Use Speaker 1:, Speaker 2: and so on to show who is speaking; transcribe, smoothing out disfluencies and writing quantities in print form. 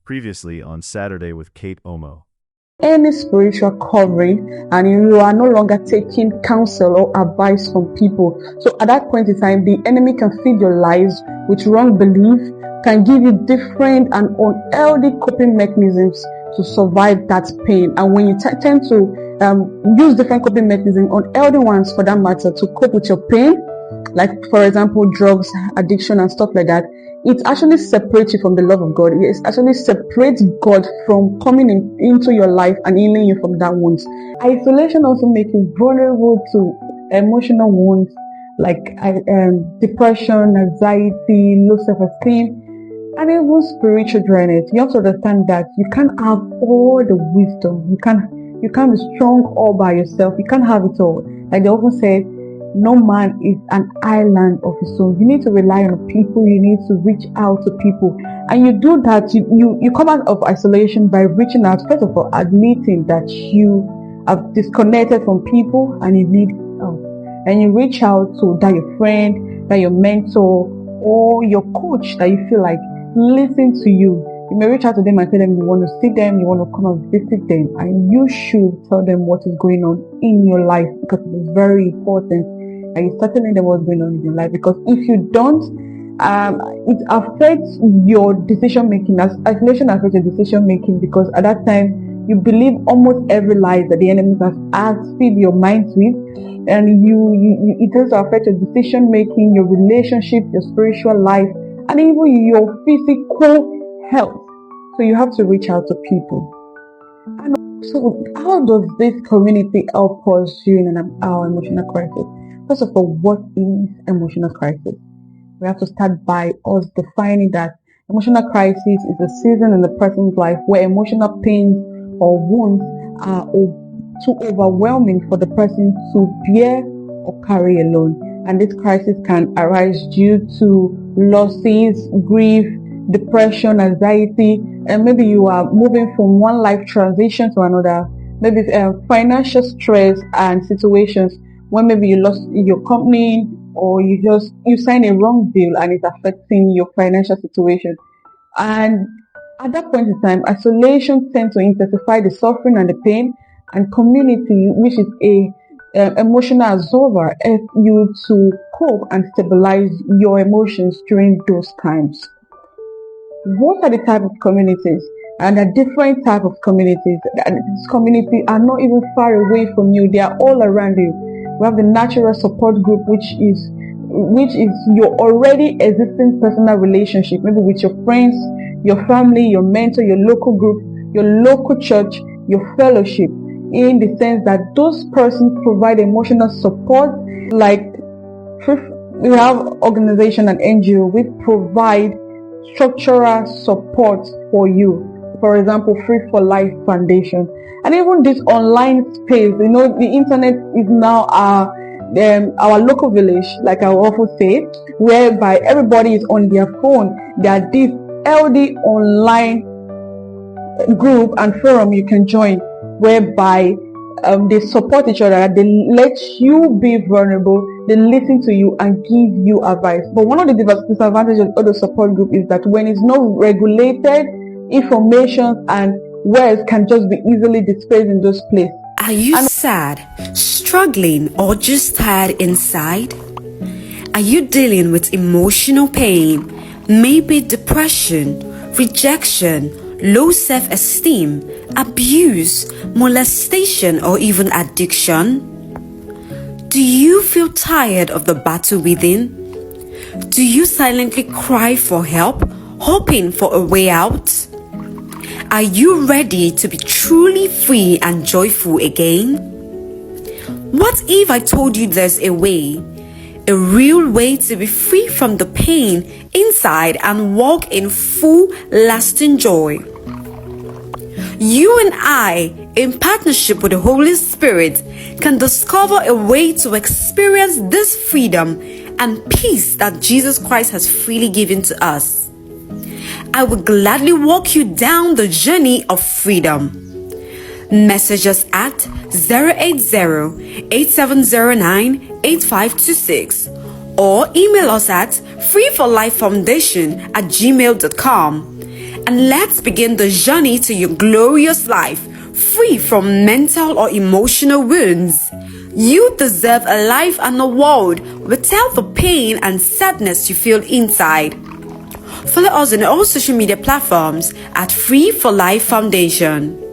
Speaker 1: Previously on Saturday with Kate Omo.
Speaker 2: Any spiritual covering and you are no longer taking counsel or advice from people. So at that point in time, the enemy can feed your lives with wrong belief, can give you different and unhealthy coping mechanisms to survive that pain. And when you tend to use different coping mechanisms, unhealthy ones for that matter, to cope with your pain, like for example drugs, addiction and stuff like that, it actually separates you from the love of God. It actually separates God from coming into your life and healing you from that wounds. Isolation also makes you vulnerable to emotional wounds like depression, anxiety, low self-esteem, and even spiritual drainage. You have to understand that you can't have all the wisdom. You can't be strong all by yourself. You can't have it all. Like they often say, no man is an island of his own. You need to rely on people. You need to reach out to people. And you do that, you come out of isolation by reaching out. First of all, admitting that you have disconnected from people and you need help. And you reach out to that your friend, that your mentor, or your coach that you feel like listen to you. You may reach out to them and tell them you want to see them, you want to come and visit them, and you should tell them what is going on in your life, because it is very important. And you start telling them what's going on in your life, because if you don't, it affects your decision making. As isolation affects your decision making, because at that time you believe almost every lie that the enemy has feed your mind with, and it also affects your decision making, your relationship, your spiritual life, and even your physical health. So you have to reach out to people. And so how does this community help us during our emotional crisis? First of all, what is emotional crisis? We have to start by us defining that emotional crisis is a season in the person's life where emotional pains or wounds are too overwhelming for the person to bear or carry alone. And this crisis can arise due to losses, grief, depression, anxiety, and maybe you are moving from one life transition to another. Maybe financial stress and situations when maybe you lost your company, or you signed a wrong deal and it's affecting your financial situation. And at that point in time, isolation tends to intensify the suffering and the pain, and community, which is a emotional absorber, help you to cope and stabilize your emotions during those times. What are the type of communities? And there are different type of communities. And these communities are not even far away from you. They are all around you. We have the natural support group, which is your already existing personal relationship, maybe with your friends, your family, your mentor, your local group, your local church, your fellowship, in the sense that those persons provide emotional support. Like we have organization and NGO, we provide structural support for you. For example, Free for Life Foundation. And even this online space, the internet is now our local village, like I often say, whereby everybody is on their phone. There are this LD online group and forum you can join, whereby they support each other, they let you be vulnerable, they listen to you and give you advice. But one of the disadvantages of the support group is that when it's not regulated, information and words can just be easily displayed in those places.
Speaker 3: Are you sad, struggling, or just tired inside? Are you dealing with emotional pain, maybe depression, rejection, low self-esteem, abuse, molestation, or even addiction? Do you feel tired of the battle within? Do you silently cry for help, hoping for a way out? Are you ready to be truly free and joyful again? What if I told you there's a way, a real way to be free from the pain inside and walk in full, lasting joy? You and I, in partnership with the Holy Spirit, can discover a way to experience this freedom and peace that Jesus Christ has freely given to us. I will gladly walk you down the journey of freedom. Message us at 080-8709-8526 or email us at freeforlifefoundation@gmail.com. and let's begin the journey to your glorious life, free from mental or emotional wounds. You deserve a life and a world without the pain and sadness you feel inside. Follow us on all social media platforms at Free for Life Foundation.